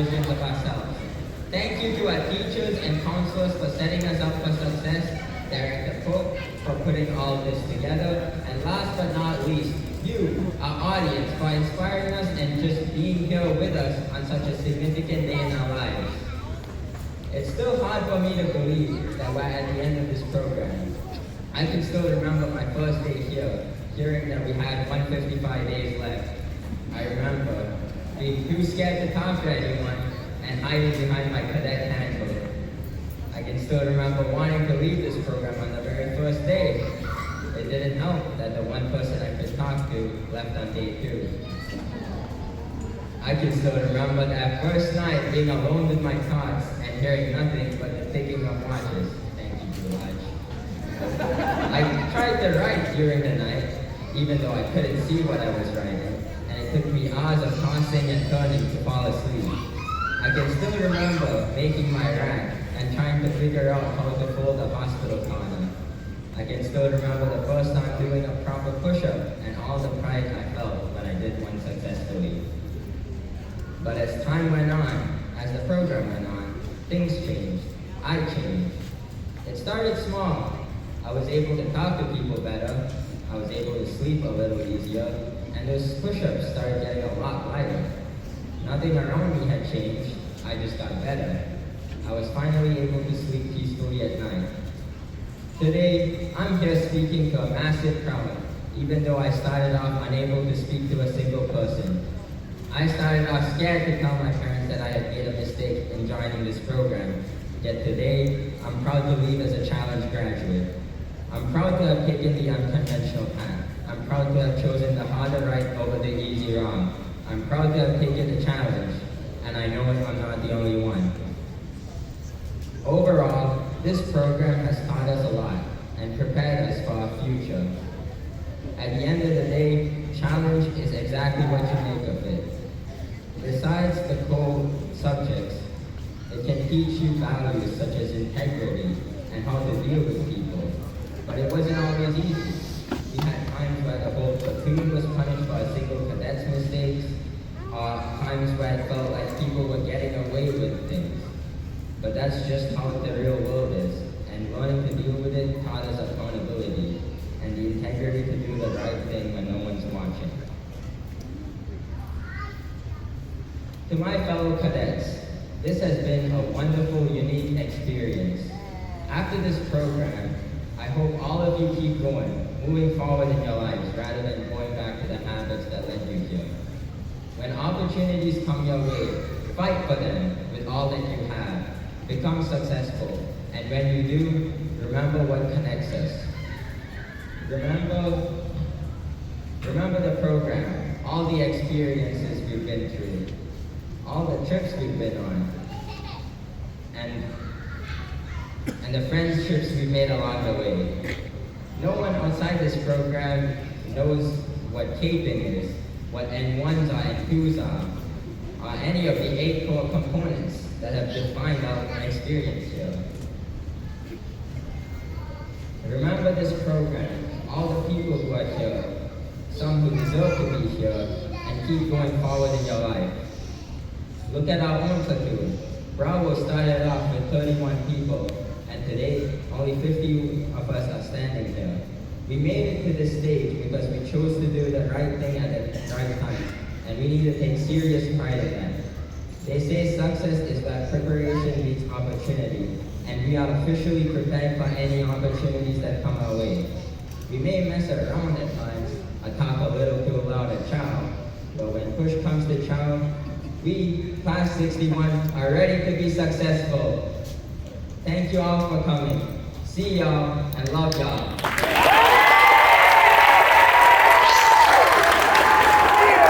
versions of ourselves. Thank you to our teachers and counselors for setting us up for success, Director Pope for putting all this together, and last but not least, you, our audience, for inspiring us and just being here with us on such a significant day in our lives. It's still hard for me to believe that we're at the end of this program. I can still remember my first day here, hearing that we had 155 days left. I remember being too scared to talk to anyone and hiding behind my cadet handbook. I can still remember wanting to leave this program on the very first day. It didn't help that the one person I could talk to left on day 2. I can still remember that first night being alone with my thoughts and hearing nothing but the ticking of watches. Thank you, George. I tried to write during the night, even though I couldn't see what I was writing, and it took me hours of tossing and turning to fall asleep. I can still remember making my rack and trying to figure out how to fold the hospital corner. I can still remember the first time doing a proper push-up and all the pride I felt when I did one successfully. But as time went on, as the program went on, things changed. I changed. It started small. I was able to talk to people better. I was able to sleep a little easier. And those push-ups started getting a lot lighter. Nothing around me had changed. I just got better. I was finally able to sleep peacefully at night. Today, I'm here speaking to a massive crowd, even though I started off unable to speak to a single person. I started off scared to tell my parents that I had made a mistake in joining this program. Yet today, I'm proud to leave as a challenge graduate. I'm proud to have taken the unconventional path. I'm proud to have chosen the harder right over the easy wrong. I'm proud to have taken the challenge, and I know I'm not the only one. Overall, this program has taught us a lot and prepared us for our future. At the end of the day, challenge is exactly what you make of it. Besides the core subjects, it can teach you values such as integrity and how to deal with people. But it wasn't always easy. We had times where the whole platoon was punished for a single cadet's mistakes, or times where it felt like people were getting away with things. But that's just how the real world is, and learning to deal with it taught us accountability and the integrity to do the right thing when no one's watching. To my fellow cadets, this has been a wonderful, unique experience. After this program, I hope all of you keep going, moving forward in your lives rather than going back to the habits that led you here. When opportunities come your way, fight for them with all that you have. Become successful, and when you do, remember what connects us. Remember the program, all the experiences we've been through, all the trips we've been on, and the friendships we've made along the way. No one outside this program knows what caping is, what N1s are and 2s are any of the 8 core components that have defined our experience here. Remember this program, all the people who are here, some who deserve to be here, and keep going forward in your life. Look at our own platoon. Bravo started off with 31 people, and today, only 50 of us are standing here. We made it to this stage because we chose to do the right thing at the right time, and we need to take serious pride in that. They say success is where preparation meets opportunity, and we are officially prepared for any opportunities that come our way. We may mess around at times, or talk a little too loud at chow, but when push comes to chow, we, Class 61, are ready to be successful. Thank you all for coming. See y'all and love y'all.